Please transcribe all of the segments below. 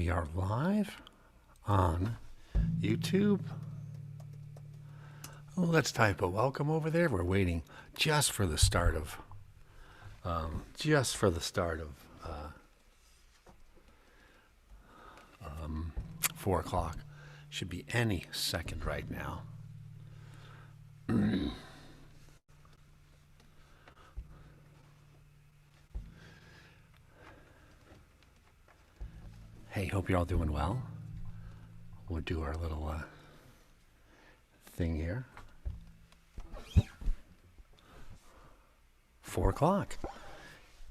we are live on YouTube. Oh, let's type a welcome over there. We're waiting just for the start of 4 o'clock. Should be any second right now. Hey, hope you're all doing well. We'll do our little thing here. 4 o'clock.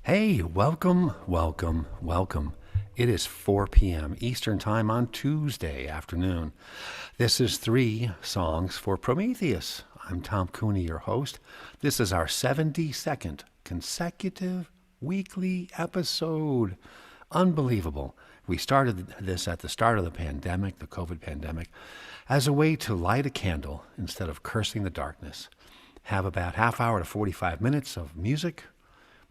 Hey, welcome. It is 4 p.m. Eastern Time on Tuesday afternoon. This is 3 songs for Prometheus. I'm Tom Cooney, your host. This is our 72nd consecutive weekly episode. Unbelievable. We started this at the start of the pandemic, the COVID pandemic, as a way to light a candle instead of cursing the darkness. Have about half hour to 45 minutes of music,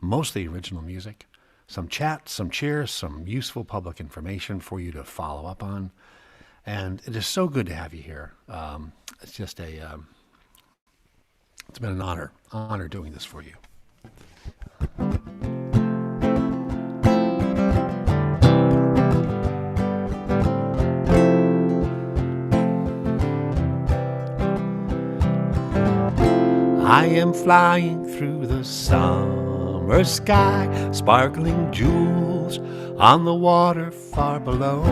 mostly original music, some chat, some cheers, some useful public information for you to follow up on. And it is so good to have you here. It's just it's been an honor doing this for you. I am flying through the summer sky, sparkling jewels on the water far below.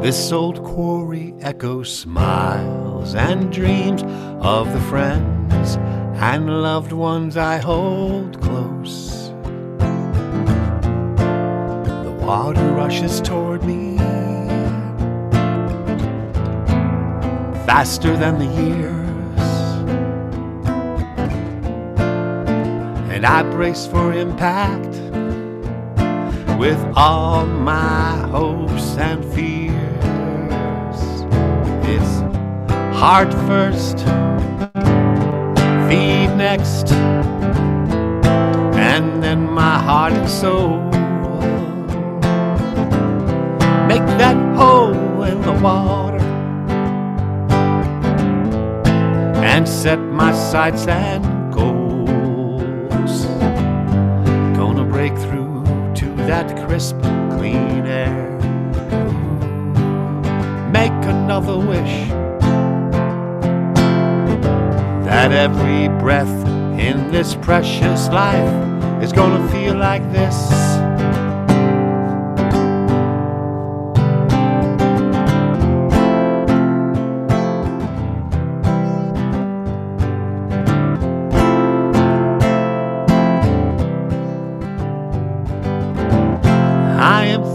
This old quarry echoes smiles and dreams of the friends and loved ones I hold close. The water rushes toward me faster than the years, and I brace for impact with all my hopes and fears. It's heart first, feet next, and then my heart and soul. Make that hole in the water and set my sights and goals. Gonna break through to that crisp, clean air. Make another wish that every breath in this precious life is gonna feel like this.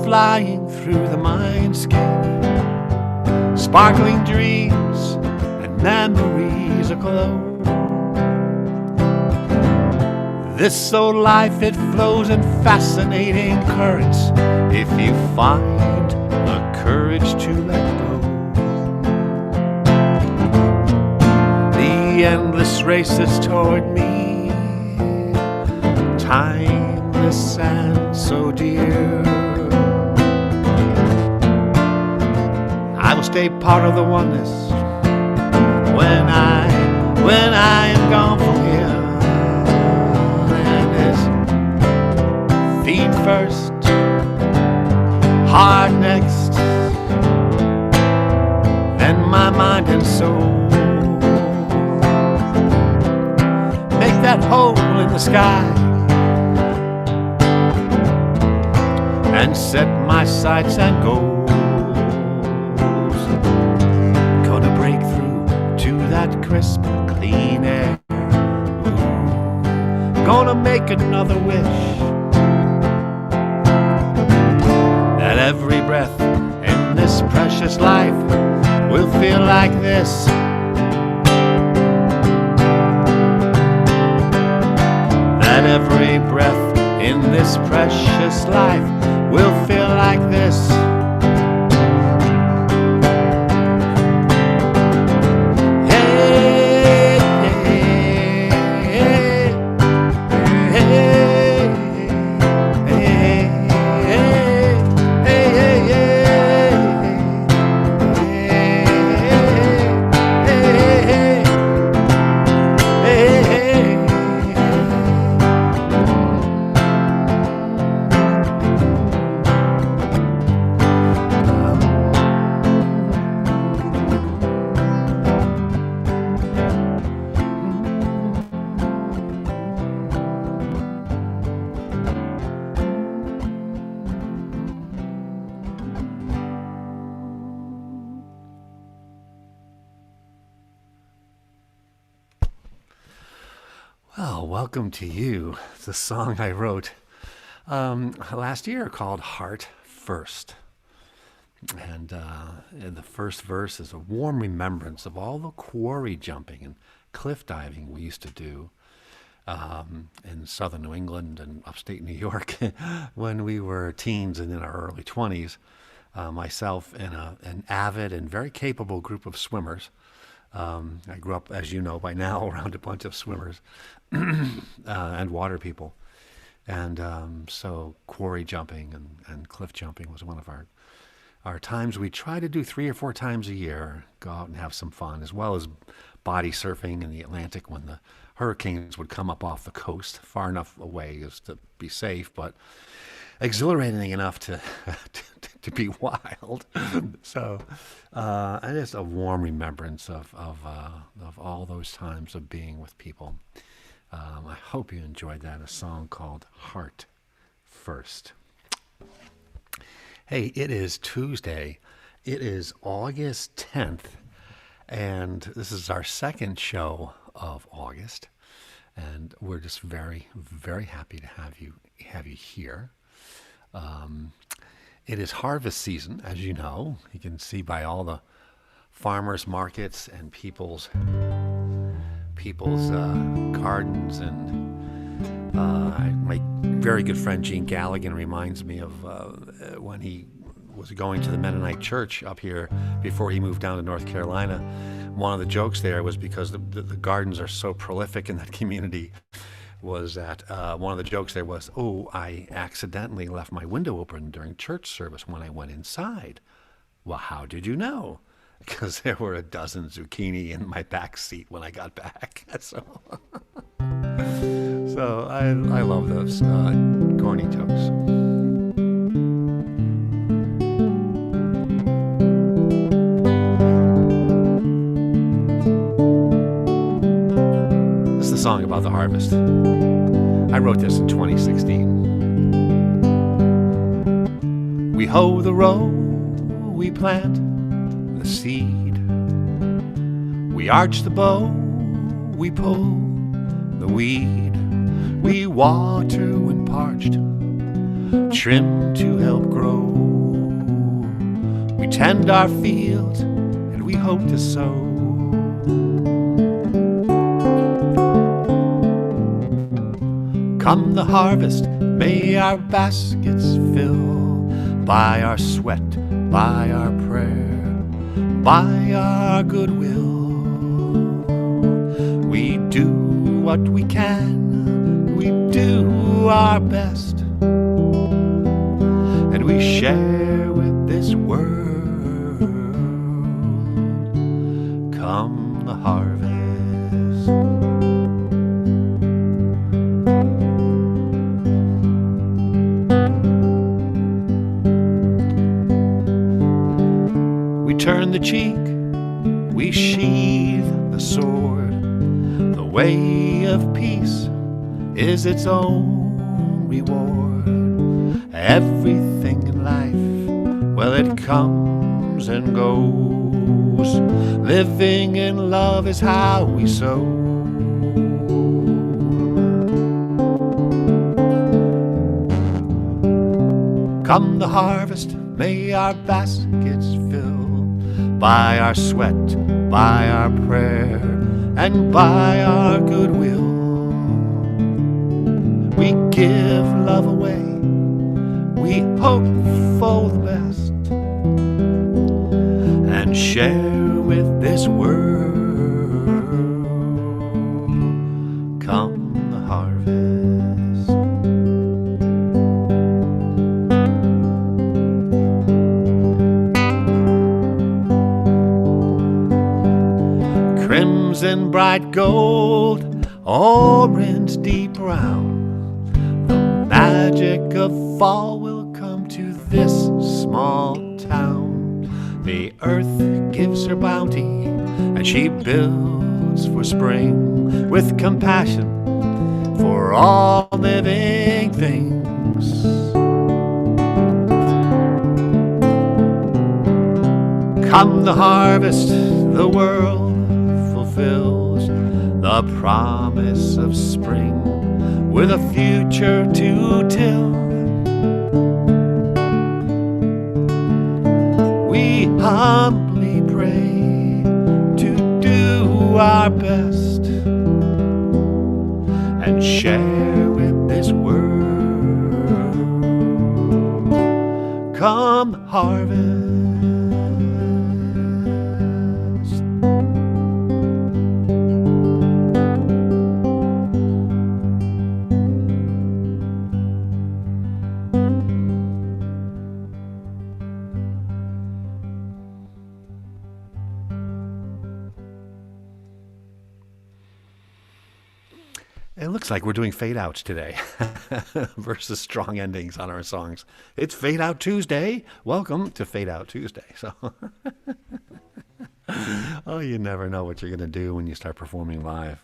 Flying through the mindscape, sparkling dreams and memories aglow. This old life, it flows in fascinating currents if you find the courage to let go. The endless race is toward me, timeless and so dear. I will stay part of the oneness when I am gone from here. And it's feet first, heart next, then my mind and soul. Make that hole in the sky and set my sights and goals. That crisp, clean air. Gonna make another wish that every breath in this precious life will feel like this. That every breath in this precious life will feel like this. Oh, welcome to you. It's a song I wrote last year called Heart First. And the first verse is a warm remembrance of all the quarry jumping and cliff diving we used to do in southern New England and upstate New York when we were teens and in our early 20s. Myself and an avid and very capable group of swimmers. I grew up, as you know by now, around a bunch of swimmers and water people. And so quarry jumping and cliff jumping was one of our times. We try to do 3 or 4 times a year, go out and have some fun, as well as body surfing in the Atlantic when the hurricanes would come up off the coast, far enough away as to be safe, but exhilarating enough to be wild. So, and it's a warm remembrance of all those times of being with people. I hope you enjoyed that. A song called Heart First. Hey, it is Tuesday. It is August 10th, and this is our second show of August, and we're just very, very happy to have you here. It is harvest season, as you know. You can see by all the farmers markets and people's gardens, and my very good friend Gene Galligan reminds me of when he was going to the Mennonite church up here before he moved down to North Carolina. One of the jokes there was, because the gardens are so prolific in that community, was that one of the jokes there was, oh, I accidentally left my window open during church service when I went inside. Well, how did you know? Because there were a dozen zucchini in my back seat when I got back. So I love those corny jokes. This is the song about the harvest. I wrote this in 2016. We hoe the row, we plant the seed, we arch the bow, we pull the weed, we water when parched, trim to help grow, we tend our fields and we hope to sow. Come the harvest, may our baskets fill, by our sweat, by our prayer, by our goodwill. We do what we can, we do our best, and we share with this world. Come the harvest. Turn the cheek, we sheathe the sword. The way of peace is its own reward. Everything in life, well, it comes and goes. Living in love is how we sow. Come the harvest, may our baskets fill, by our sweat, by our prayer, and by our goodwill. We give love away, we hope for the best, and share with this world. Come the harvest. Crimson bright gold, orange deep brown, the magic of fall will come to this small town. The earth gives her bounty, and she builds for spring, with compassion for all living things. Come the harvest, the world fulfills the promise of spring with a future to till. We humbly pray to do our best and share with this world come harvest. It looks like we're doing fade outs today versus strong endings on our songs. It's Fade Out Tuesday. Welcome to Fade Out Tuesday. So, oh, you never know what you're going to do when you start performing live.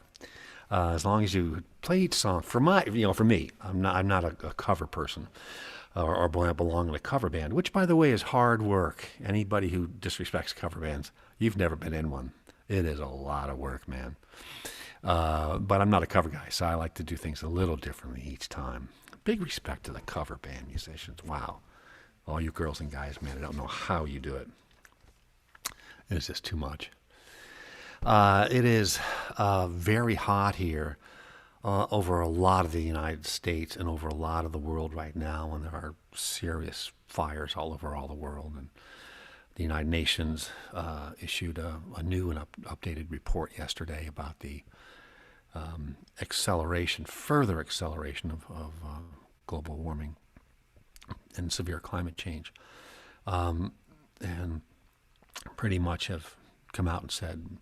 As long as you play each song, for me, I'm not a cover person or belong in a cover band, which, by the way, is hard work. Anybody who disrespects cover bands, you've never been in one. It is a lot of work, man. But I'm not a cover guy, so I like to do things a little differently each time. Big respect to the cover band musicians. Wow. All you girls and guys, man, I don't know how you do it. It is just too much. It is very hot here over a lot of the United States and over a lot of the world right now, and there are serious fires all over all the world. And the United Nations issued a new and updated report yesterday about the further acceleration of global warming and severe climate change, and pretty much have come out and said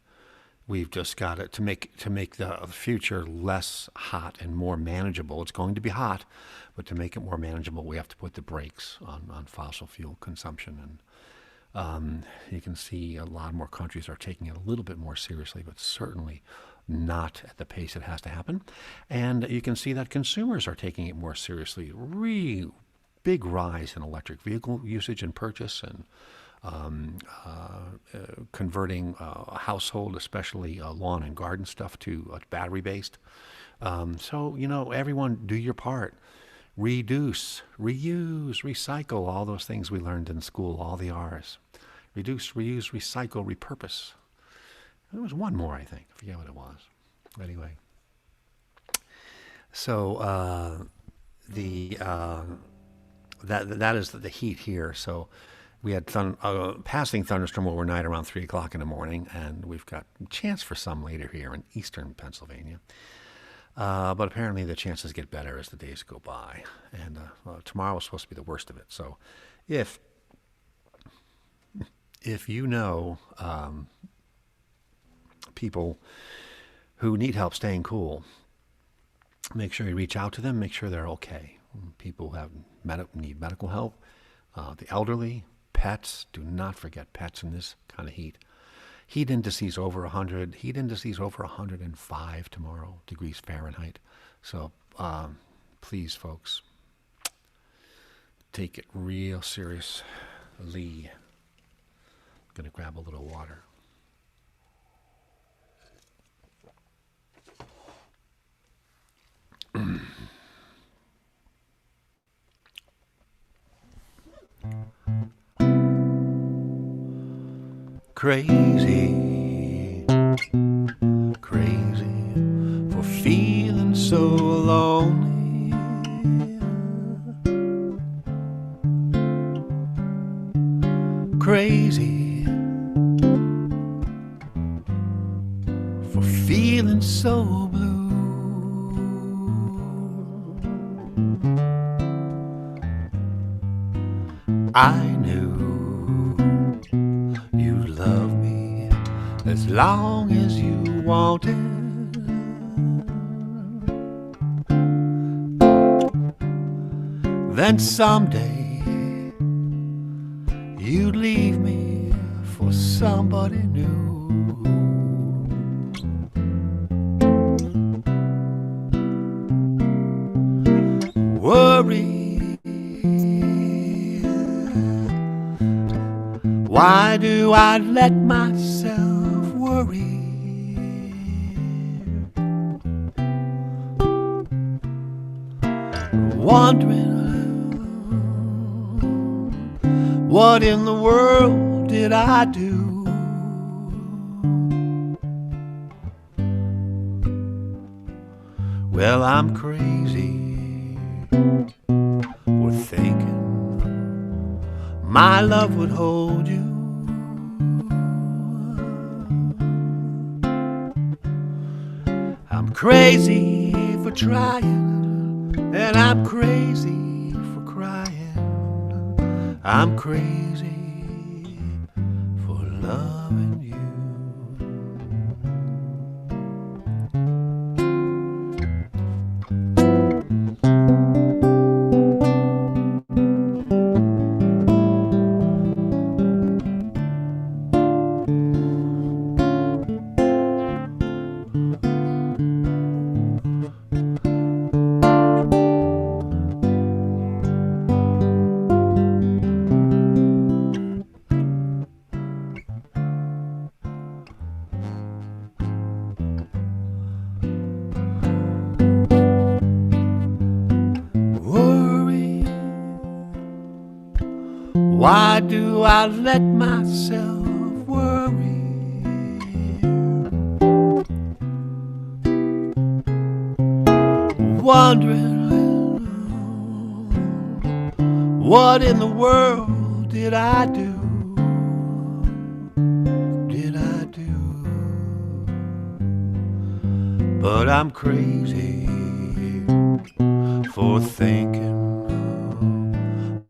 we've just got to make the future less hot and more manageable. It's going to be hot, but to make it more manageable, we have to put the brakes on fossil fuel consumption. And you can see a lot more countries are taking it a little bit more seriously, but certainly not at the pace it has to happen. And you can see that consumers are taking it more seriously. Really big rise in electric vehicle usage and purchase, and converting a household, especially lawn and garden stuff, to battery-based. So, everyone do your part. Reduce, reuse, recycle, all those things we learned in school, all the R's. Reduce, reuse, recycle, repurpose. There was one more, I think. I forget what it was. Anyway. So that is the heat here. So we had passing thunderstorm overnight around 3 o'clock in the morning, and we've got a chance for some later here in eastern Pennsylvania. But apparently the chances get better as the days go by. And tomorrow is supposed to be the worst of it. So if you know people who need help staying cool, make sure you reach out to them, make sure they're okay. People who need medical help, the elderly, pets, do not forget pets in this kind of heat. Heat indices over 100, heat indices over 105 tomorrow, degrees Fahrenheit. So please, folks, take it real seriously. I'm going to grab a little water. Crazy, crazy for feeling so lonely. Crazy for feeling so blue. I knew you'd love me as long as you wanted. Then someday you'd leave me for somebody new. Worry, why do I let myself worry? wondering what in the world did I do? Well, I'm crazy for thinking my love would hold you. I'm crazy for trying, and I'm crazy for crying. I'm crazy for loving you. Why do I let myself worry? Wondering what in the world did I do? Did I do? But I'm crazy for thinking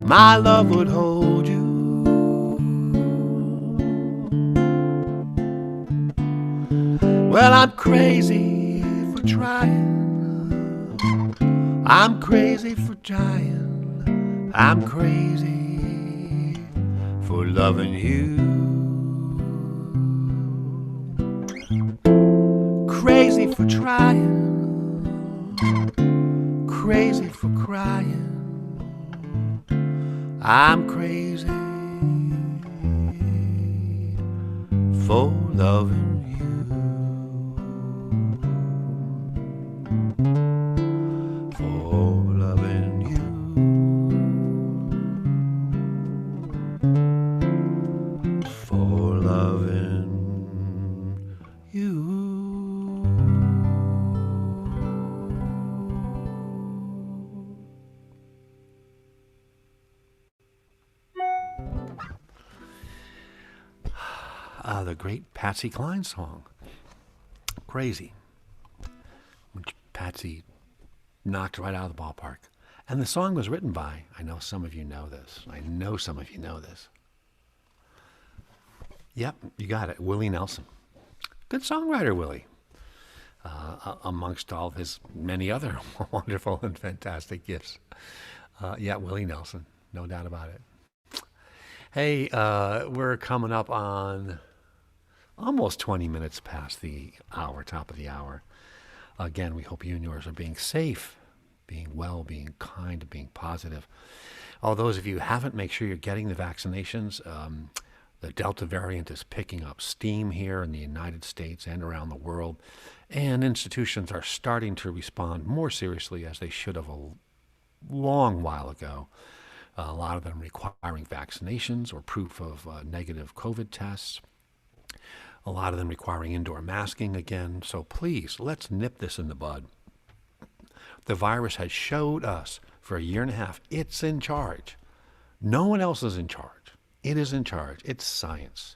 my love would hold you. Well, I'm crazy for trying. I'm crazy for trying. I'm crazy for loving you. Crazy for trying. Crazy for crying. I'm crazy for loving you. For loving you. For loving you. The great Patsy Cline song, Crazy, which Patsy knocked right out of the ballpark. And the song was written by, I know some of you know this. Yep, you got it, Willie Nelson. Good songwriter, Willie. Amongst all of his many other wonderful and fantastic gifts. Yeah, Willie Nelson, no doubt about it. Hey, we're coming up on almost 20 minutes past the hour, top of the hour. Again, we hope you and yours are being safe, being well, being kind, being positive. All those of you who haven't, make sure you're getting the vaccinations. The Delta variant is picking up steam here in the United States and around the world, and institutions are starting to respond more seriously as they should have a long while ago. A lot of them requiring vaccinations or proof of negative COVID tests. A lot of them requiring indoor masking again. So please, let's nip this in the bud. The virus has showed us for a year and a half it's in charge. No one else is in charge. It is in charge. It's science.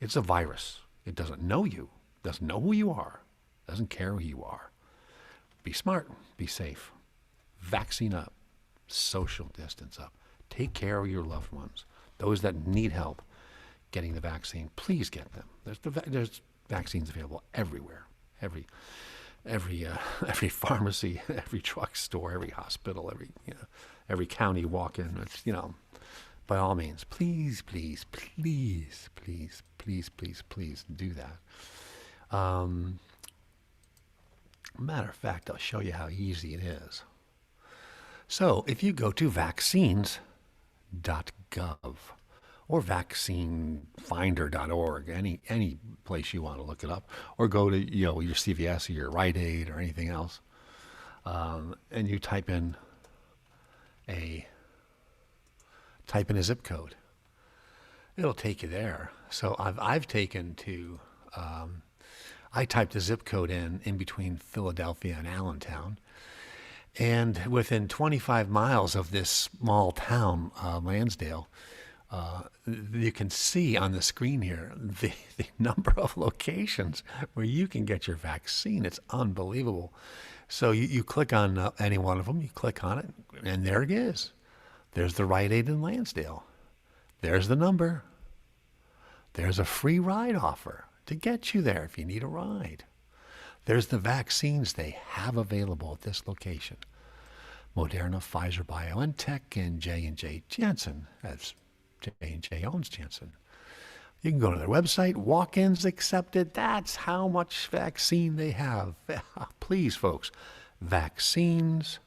It's a virus. It doesn't know you, doesn't know who you are, doesn't care who you are. Be smart, be safe. Vaccine up, social distance up. Take care of your loved ones. Those that need help getting the vaccine, please get them. There's vaccines available everywhere. Every pharmacy, every drugstore, every hospital, every county you walk in. It's, by all means, please do that. Matter of fact, I'll show you how easy it is. So if you go to vaccines.gov or vaccinefinder.org, any place you want to look it up, or go to your CVS or your Rite Aid or anything else, and you type in type in a zip code. It'll take you there. So I've taken to, I typed a zip code in between Philadelphia and Allentown. And within 25 miles of this small town, Lansdale, you can see on the screen here the number of locations where you can get your vaccine. It's unbelievable. So you click on any one of them, you click on it, and there it is. There's the Rite Aid in Lansdale. There's the number. There's a free ride offer to get you there if you need a ride. There's the vaccines they have available at this location. Moderna, Pfizer, BioNTech, and J&J Janssen, as J&J owns Janssen. You can go to their website, walk-ins accepted. That's how much vaccine they have. Please, folks, vaccines.gov.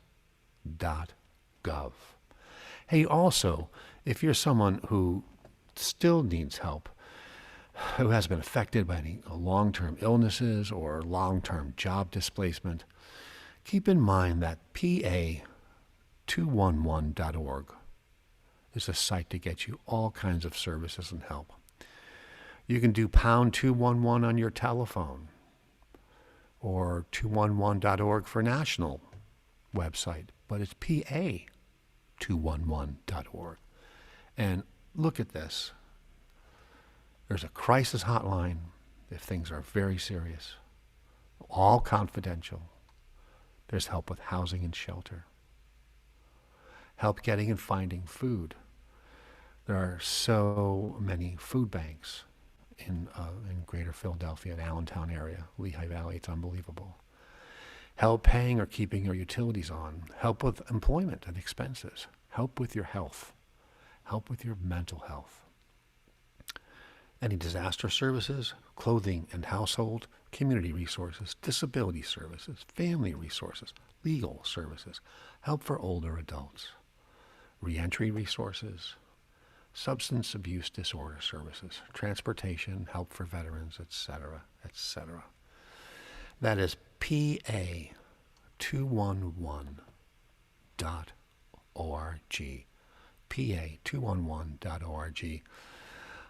Hey, also, if you're someone who still needs help, who has been affected by any long-term illnesses or long-term job displacement, keep in mind that PA211.org is a site to get you all kinds of services and help. You can do pound 211 on your telephone, or 211.org for national website, but it's PA211.org. And look at this. There's a crisis hotline if things are very serious, all confidential. There's help with housing and shelter, help getting and finding food. There are so many food banks in greater Philadelphia and Allentown area, Lehigh Valley. It's unbelievable. Help paying or keeping your utilities on, help with employment and expenses, help with your health, help with your mental health. Any disaster services, clothing and household, community resources, disability services, family resources, legal services, help for older adults, reentry resources, substance abuse disorder services, transportation, help for veterans, etc., etc. That is PA211.org. PA211.org.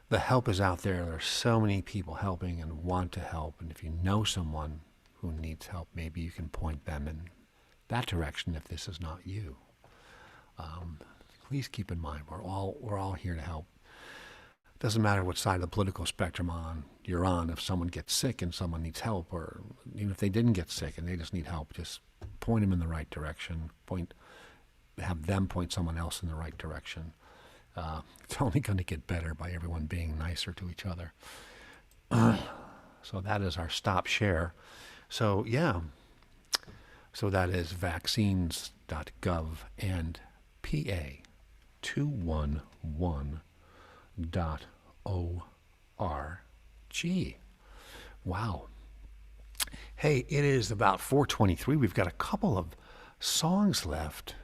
The help is out there. There are so many people helping and want to help. And if you know someone who needs help, maybe you can point them in that direction if this is not you. Please keep in mind, we're all here to help. It doesn't matter what side of the political spectrum you're on. If someone gets sick and someone needs help, or even if they didn't get sick and they just need help, just point them in the right direction. Have them point someone else in the right direction. It's only going to get better by everyone being nicer to each other. So that is our stop share. So yeah. So that is vaccines.gov and PA211.org. Wow. Hey, it is about 4:23. We've got a couple of songs left.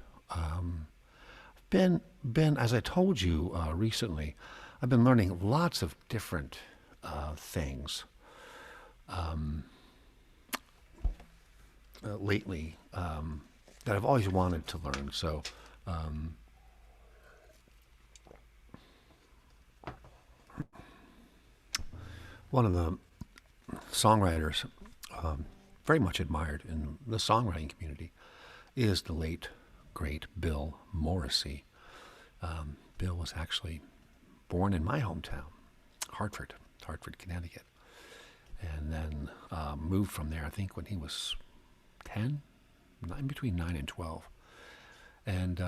Ben, as I told you recently, I've been learning lots of different things lately that I've always wanted to learn. So one of the songwriters very much admired in the songwriting community is the late, great Bill Morrissey. Bill was actually born in my hometown, Hartford, Connecticut, and then moved from there, I think, when he was 10, between 9 and 12. And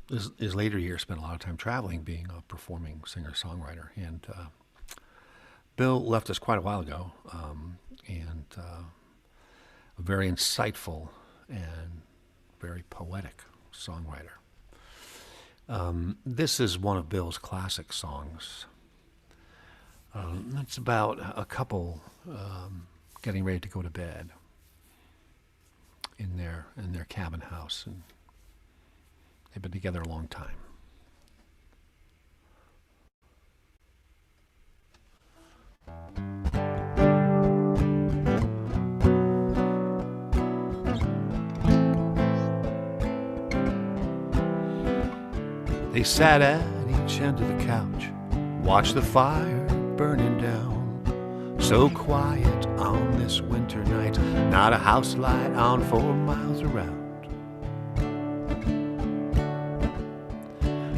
his later years spent a lot of time traveling, being a performing singer-songwriter. And Bill left us quite a while ago, and a very insightful and very poetic songwriter. This is one of Bill's classic songs. It's about a couple getting ready to go to bed in their cabin house, and they've been together a long time. They sat at each end of the couch, watched the fire burning down. So quiet on this winter night, not a house light on 4 miles around.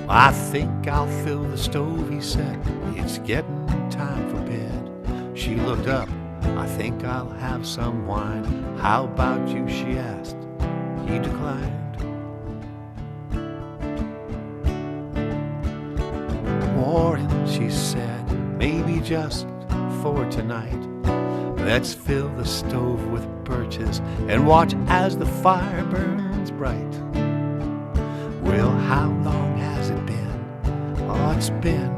I think I'll fill the stove, he said. It's getting time for bed. She looked up. I think I'll have some wine. How about you, she asked. He declined. Warren, she said, maybe just for tonight. Let's fill the stove with birches and watch as the fire burns bright. Well, how long has it been? Oh, it's been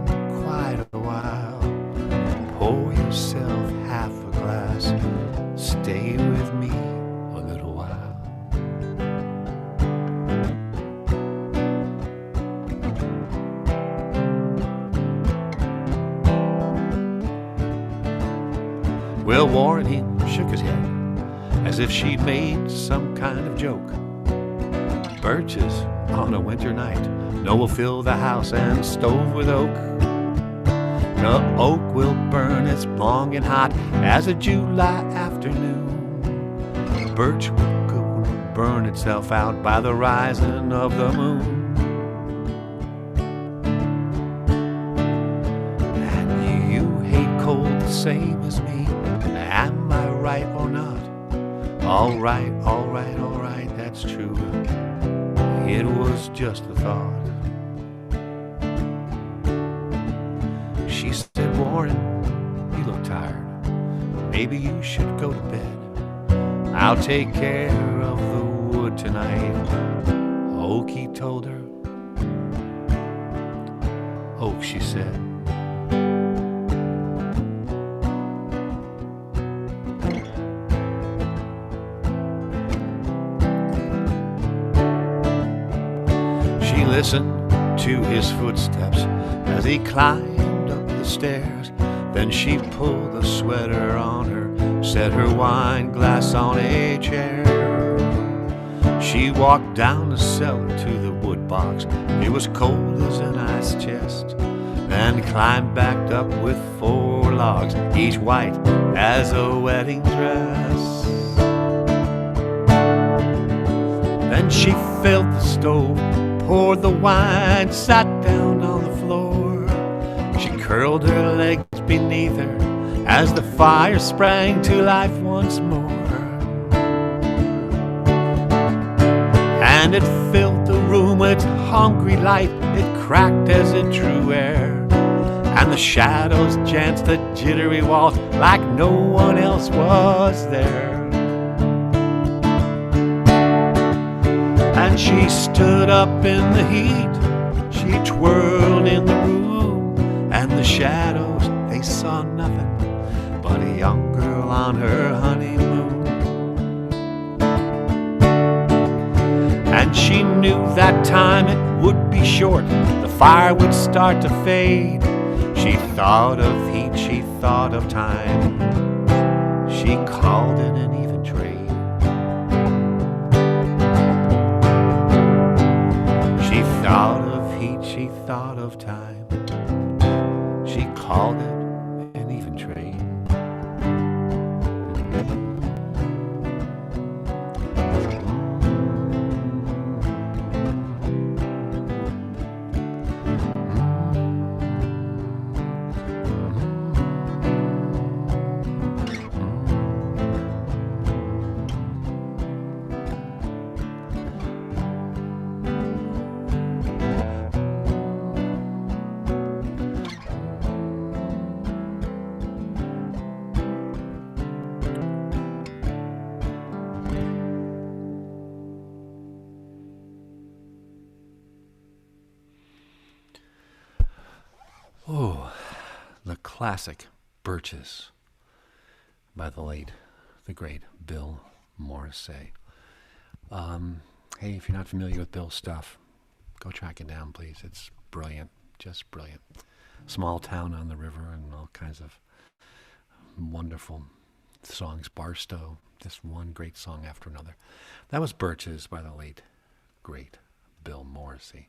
quite a while. Pour yourself half a glass. Stay with me a little while. Well, Warren, he shook his head as if she'd made some kind of joke. Birches on a winter night, no, we'll fill the house and stove with oak. The oak will burn as long and hot as a July afternoon. Birch will burn itself out by the rising of the moon. And you hate cold the same as me. Am I right or not? All right, all right, all right, that's true. It was just a thought. She said, Warren, you look tired. Maybe you should go to bed. I'll take care of the wood tonight. Oak, he told her. Oak, she said. Listened to his footsteps as he climbed up the stairs. Then she pulled the sweater on her, set her wine glass on a chair. She walked down the cellar to the wood box. It was cold as an ice chest. Then climbed back up with 4 logs, each white as a wedding dress. Then she filled the stove, poured the wine, sat down on the floor. She curled her legs beneath her as the fire sprang to life once more. And it filled the room with its hungry light. It cracked as it drew air, and the shadows danced a jittery waltz like no one else was there. And she stood up in the heat, she twirled in the room, and the shadows, they saw nothing but a young girl on her honeymoon. And she knew that time it would be short, the fire would start to fade. She thought of heat, she thought of time, she called it an even trade. She thought of heat, she thought of time. She called it an even trade. Oh, the classic Birches by the great Bill Morrissey. Hey, if you're not familiar with Bill's stuff, go track it down, please. It's brilliant, just brilliant. Small town on the river and all kinds of wonderful songs. Barstow, just one great song after another. That was Birches by the late, great Bill Morrissey.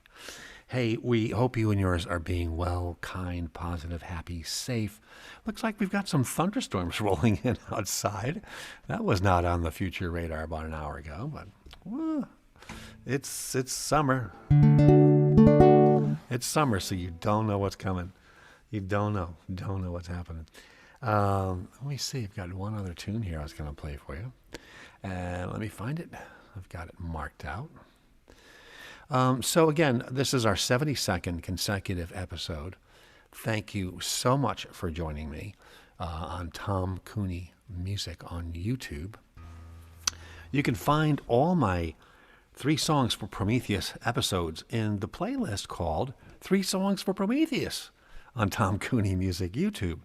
Hey, we hope you and yours are being well, kind, positive, happy, safe. Looks like we've got some thunderstorms rolling in outside. That was not on the future radar about an hour ago, but it's summer. It's summer, so you don't know what's coming. You don't know what's happening. Let me see. I've got one other tune here I was going to play for you. And let me find it. I've got it marked out. So again, this is our 72nd consecutive episode. Thank you so much for joining me on Tom Cooney Music on YouTube. You can find all my 3 Songs for Prometheus episodes in the playlist called 3 Songs for Prometheus on Tom Cooney Music YouTube.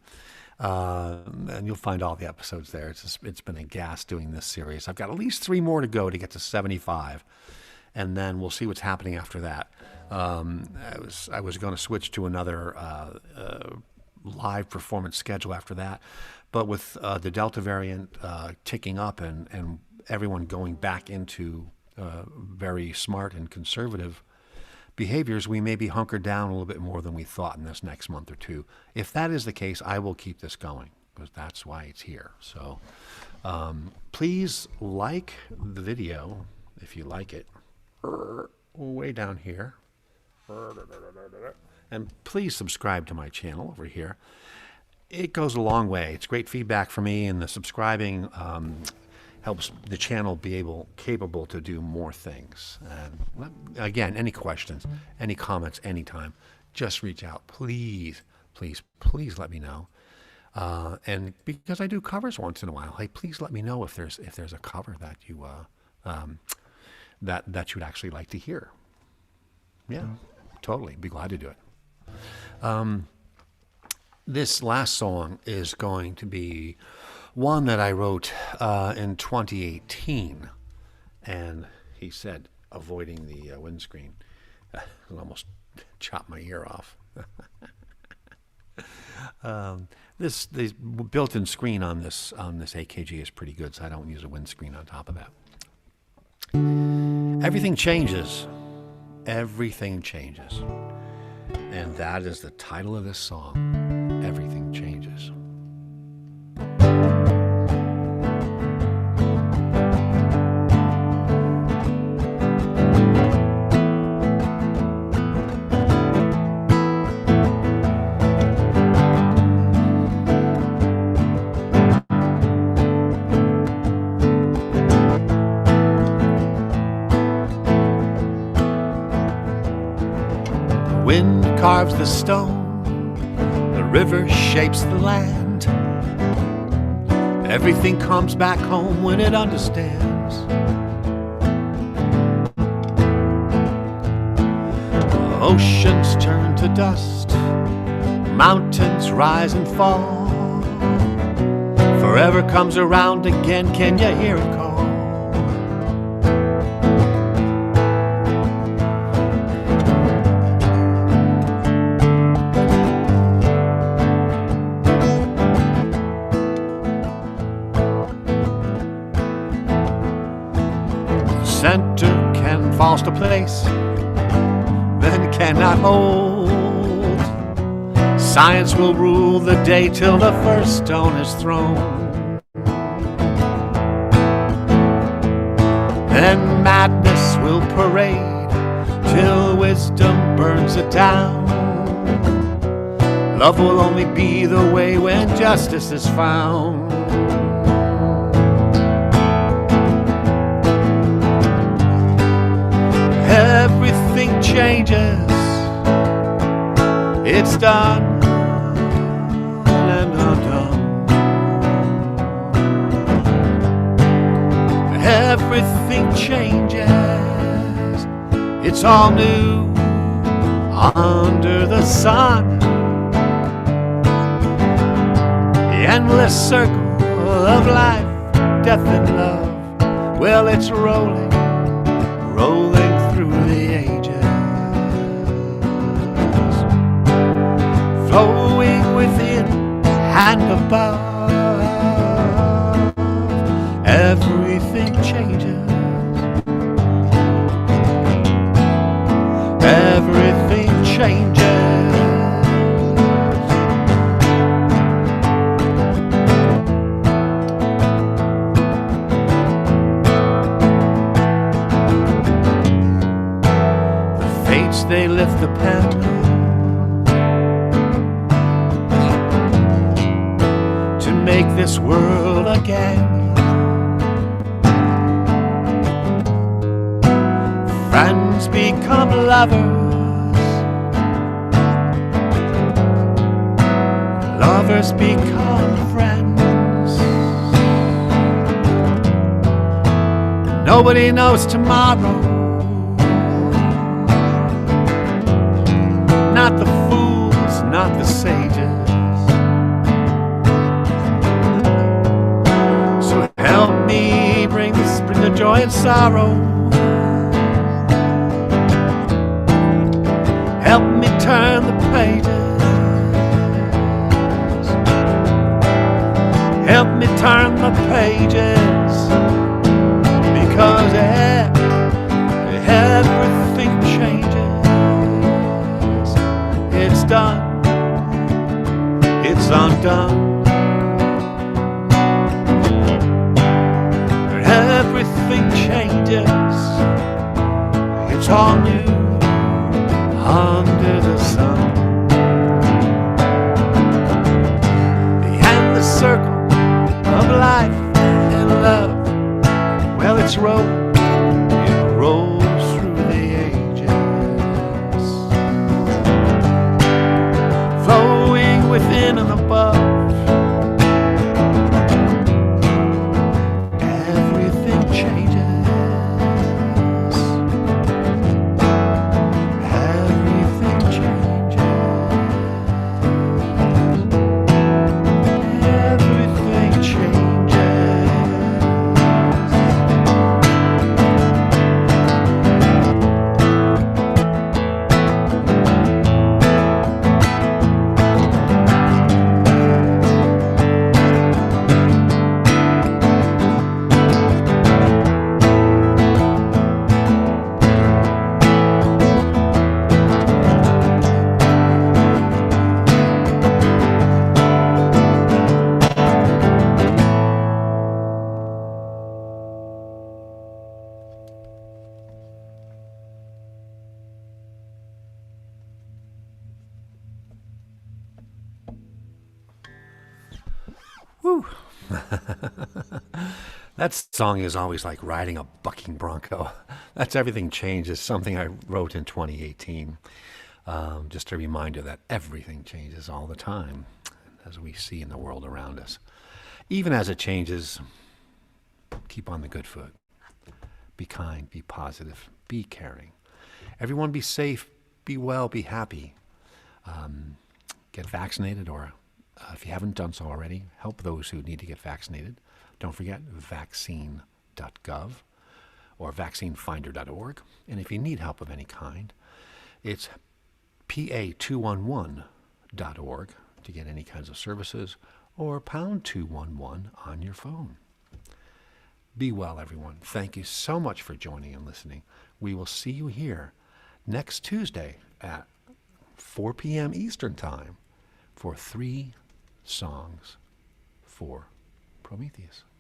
And you'll find all the episodes there. It's been a gas doing this series. I've got at least 3 more to go to get to 75. And then we'll see what's happening after that. I was going to switch to another live performance schedule after that, but with the Delta variant ticking up and everyone going back into very smart and conservative behaviors, we may be hunkered down a little bit more than we thought in this next month or 2. If that is the case, I will keep this going because that's why it's here. So please like the video if you like it. Way down here. And please subscribe to my channel over here. It goes a long way. It's great feedback for me, and the subscribing helps the channel be capable to do more things. And again, any questions, any comments, anytime, just reach out. Please, please, please let me know. And because I do covers once in a while, hey, please let me know if there's a cover that you that you'd actually like to hear. Yeah, totally. Be glad to do it. This last song is going to be one that I wrote in 2018. And he said, avoiding the windscreen. It almost chopped my ear off. The built-in screen on this AKG is pretty good, so I don't use a windscreen on top of that. Everything changes. Everything changes. And that is the title of this song. Everything changes. Wind carves the stone, the river shapes the land. Everything comes back home when it understands. Oceans turn to dust, mountains rise and fall. Forever comes around again, can you hear it call? Center can falls to place, then cannot hold. Science will rule the day till the first stone is thrown. Then madness will parade till wisdom burns it down. Love will only be the way when justice is found. Everything changes, it's done and undone. Everything changes, it's all new under the sun. The endless circle of life, death and love, well, it's rolling, rolling through the ages, flowing within and above. Everything changes. they lift the pen to make this world again. Friends become lovers, lovers become friends. Nobody knows tomorrow, not the fools, not the sages. So help me bring the joy and sorrow. Help me turn the pages. Help me turn the pages. Because everything changes. It's done. It's undone. Everything changes. It's all new under the sun. Behind the circle of life and love, well, it's rolling, it rolls through the ages, flowing within and above. Everything changes. Woo. That song is always like riding a bucking bronco. That's Everything Changes, something I wrote in 2018. Just a reminder that everything changes all the time, as we see in the world around us. Even as it changes, keep on the good foot. Be kind, be positive, be caring. Everyone be safe, be well, be happy. Get vaccinated, or if you haven't done so already, help those who need to get vaccinated. Don't forget vaccine.gov or vaccinefinder.org. And if you need help of any kind, it's PA211.org to get any kinds of services, or pound 211 on your phone. Be well, everyone. Thank you so much for joining and listening. We will see you here next Tuesday at 4 p.m. Eastern Time for 3 songs for Prometheus.